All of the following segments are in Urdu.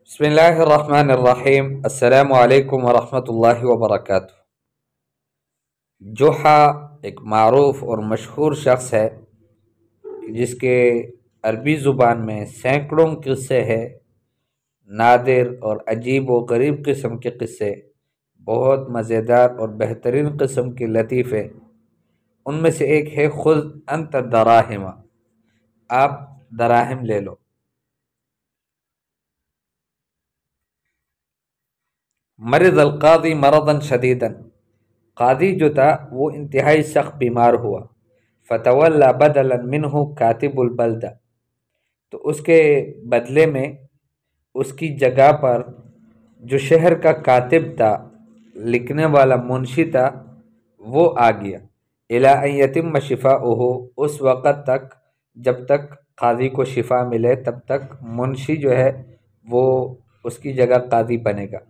بسم اللہ الرحمن الرحیم۔ السلام علیکم ورحمۃ اللہ وبرکاتہ۔ جوحا ایک معروف اور مشہور شخص ہے جس کے عربی زبان میں سینکڑوں قصے ہیں، نادر اور عجیب و غریب قسم کے قصے، بہت مزیدار اور بہترین قسم کے لطیفے۔ ان میں سے ایک ہے خذ انت دراہم، آپ دراہم لے لو۔ مرض القاضی مرضا شدیدا، قاضی جو تھا وہ انتہائی سخت بیمار ہوا۔ فتولی بدلا منہ کاتب البلدہ، تو اس کے بدلے میں اس کی جگہ پر جو شہر کا کاتب تھا، لکھنے والا منشی تھا، وہ آ گیا۔ الی ان یتم شفاؤہ، اس وقت تک جب تک قاضی کو شفا ملے تب تک منشی جو ہے وہ اس کی جگہ قاضی بنے گا۔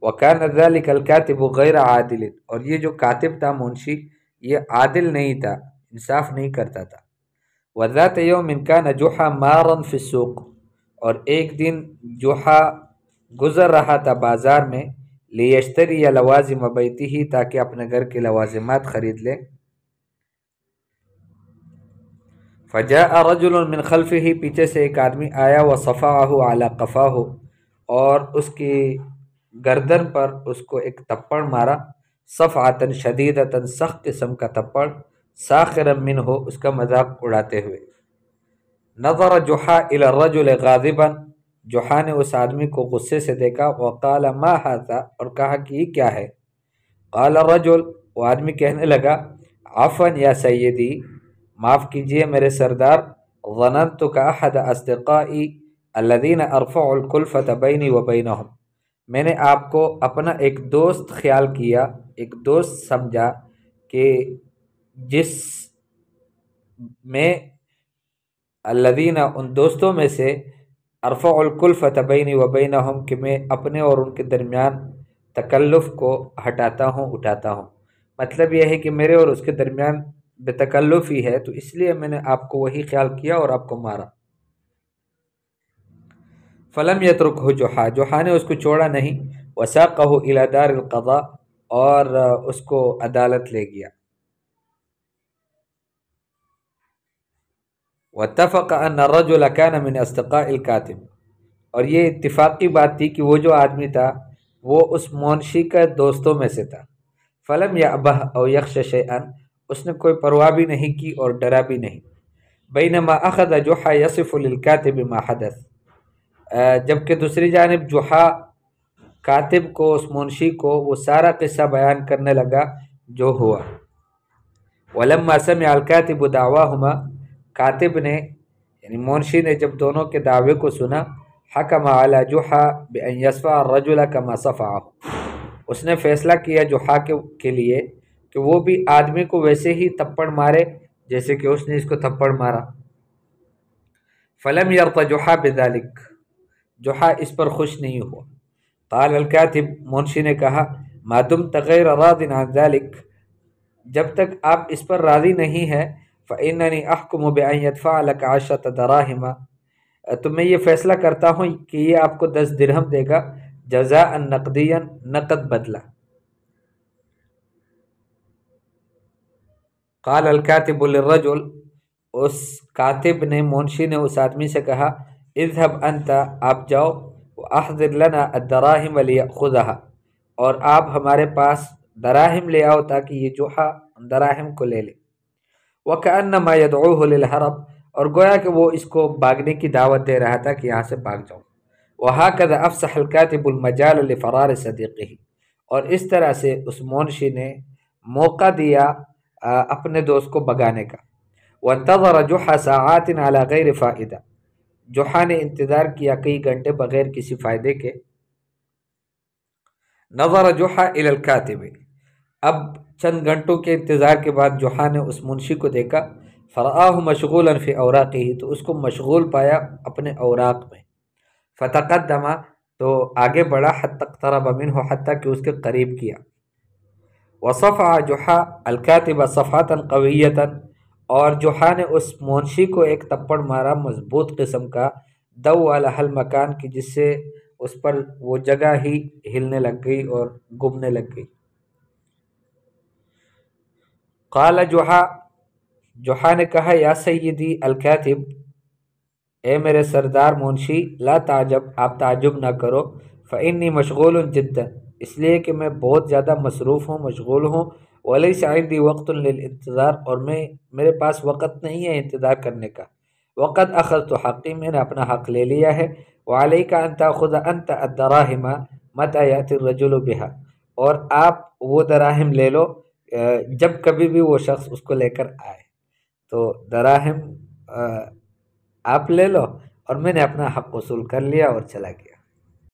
وَكَانَ ذَلِكَ الْكَاتِبُ غَيْرَ عَادِلٍ، اور یہ جو کاتب تھا منشی، یہ عادل نہیں تھا، انصاف نہیں کرتا تھا۔ وَذَاتَ يَوْمٍ كَانَ جُحَا مَارًا فِي السُّوقِ، اور ایک دن جوحا گزر رہا تھا بازار میں، لِيَشْتَرِيَ لَوَازِمَ بَيْتِهِ، تاکہ اپنے گھر کے لوازمات خرید لے۔ فَجَاءَ رَجُلٌ مِّن خَلْفِهِ، پیچھے سے ایک آدمی آیا، وَصَفَعَهُ عَلَى قَفَاهُ، اور اس کی گردن پر اس کو ایک تپڑ مارا، صفعۃ شدیدۃ، سخت قسم کا تپڑ، ساخرا منہ، اس کا مذاق اڑاتے ہوئے۔ نظر جحا الی الرجل غاضبا، جحا نے اس آدمی کو غصے سے دیکھا، وقال ما ھذا، اور کہا کہ یہ کیا ہے؟ قال الرجل، وہ آدمی کہنے لگا، عفوا یا سیدی، معاف کیجئے میرے سردار، ظننتک احد اصدقائی الذین ارفع الکلفۃ بینی و بینہم، میں نے آپ کو اپنا ایک دوست خیال کیا، ایک دوست سمجھا، کہ جس میں الذین، ان دوستوں میں سے، ارفع الکلفۃ بینی و بینہم، کہ میں اپنے اور ان کے درمیان تکلف کو ہٹاتا ہوں، اٹھاتا ہوں۔ مطلب یہ ہے کہ میرے اور اس کے درمیان بے تکلف ہی ہے، تو اس لیے میں نے آپ کو وہی خیال کیا اور آپ کو مارا۔ فلم یترکہ جحا، جحا نے اس کو چھوڑا نہیں، وساقہ الی دار القضاء، اور اس کو عدالت لے گیا۔ واتفق ان الرجل كان من اصدقاء الكاتب، اور یہ اتفاقی بات تھی کہ وہ جو آدمی تھا وہ اس منشی کا دوستوں میں سے تھا۔ فلم یأبہ او یخش شیئا، اس نے کوئی پرواہ بھی نہیں کی اور ڈرا بھی نہیں۔ بینما اخذ جحا یصف للکاتب ما حدث، جبکہ دوسری جانب جحا کاتب کو، اس منشی کو، وہ سارا قصہ بیان کرنے لگا جو ہوا۔ ولما سمع الکاتب دعواہما، کاتب نے یعنی منشی نے جب دونوں کے دعوے کو سنا، حکم علی جحا بان یصفع الرجل کما صفعہ، اس نے فیصلہ کیا جحا کے لیے کہ وہ بھی آدمی کو ویسے ہی تپڑ مارے جیسے کہ اس نے اس کو تپڑ مارا۔ فلم یرض جحا بذلک، جحا اس پر خوش نہیں ہوا۔ قال الکاتب، منشی نے کہا، ما دمت غیر راض عن ذلک، جب تک آپ اس پر راضی نہیں ہے، فإننی احکم بأن يدفع لك 10 دراہم، تو میں یہ فیصلہ کرتا ہوں کہ یہ آپ کو 10 درہم دے گا، جزاء نقدیا، نقد بدلہ۔ قال الکاتب للرجل، اس کاتب نے، منشی نے اس آدمی سے کہا، اذهب انت، آپ جاؤ، واحضر لنا الدراہم لیأخذها، اور آپ ہمارے پاس دراہم لے آؤ تاکہ یہ جوحا دراہم کو لے لے۔ وکأنما یدعوہ للہرب، اور گویا کہ وہ اس کو بھاگنے کی دعوت دے رہا تھا کہ یہاں سے بھاگ جاؤ۔ وہکذا افسح الکاتب المجال لفرار صدیقہ، اور اس طرح سے اس منشی نے موقع دیا اپنے دوست کو بھگانے کا۔ وانتظر جحا ساعات علی غیر فائدہ، جحا نے انتظار کیا کئی گھنٹے بغیر کسی فائدے کے۔ نظر جحا الی الکاتب، اب چند گھنٹوں کے انتظار کے بعد جحا نے اس منشی کو دیکھا، فرآہ مشغولا فی اوراقہ، تو اس کو مشغول پایا اپنے اوراق میں۔ فتقدم، تو آگے بڑھا، حتی اقترب منہ، حتیٰ کہ اس کے قریب کیا۔ وصفع جحا الکاتب صفعۃ قویۃ، اور جحا نے اس منشی کو ایک تپڑ مارا مضبوط قسم کا، دو والا حل مکان کی، جس سے اس پر وہ جگہ ہی ہلنے لگ گئی اور گمنے لگ گئی۔ قال جوحا، جوحا نے کہا یا سیدی الکاتب، اے میرے سردار منشی، لا تعجب، آپ تعجب نہ کرو، فإنی مشغول جدا، اس لیے کہ میں بہت زیادہ مصروف ہوں، مشغول ہوں، ولیس عندی وقت للانتظار، اور میرے پاس وقت نہیں ہے انتظار کرنے کا، وقد اخذت حقی، میں نے اپنا حق لے لیا ہے، وعلیک ان تاخذ انت الدراہم متى یأتی الرجل بها، اور آپ وہ دراہم لے لو جب کبھی بھی وہ شخص اس کو لے کر آئے۔ تو دراہم آپ لے لو، اور میں نے اپنا حق وصول کر لیا اور چلا گیا۔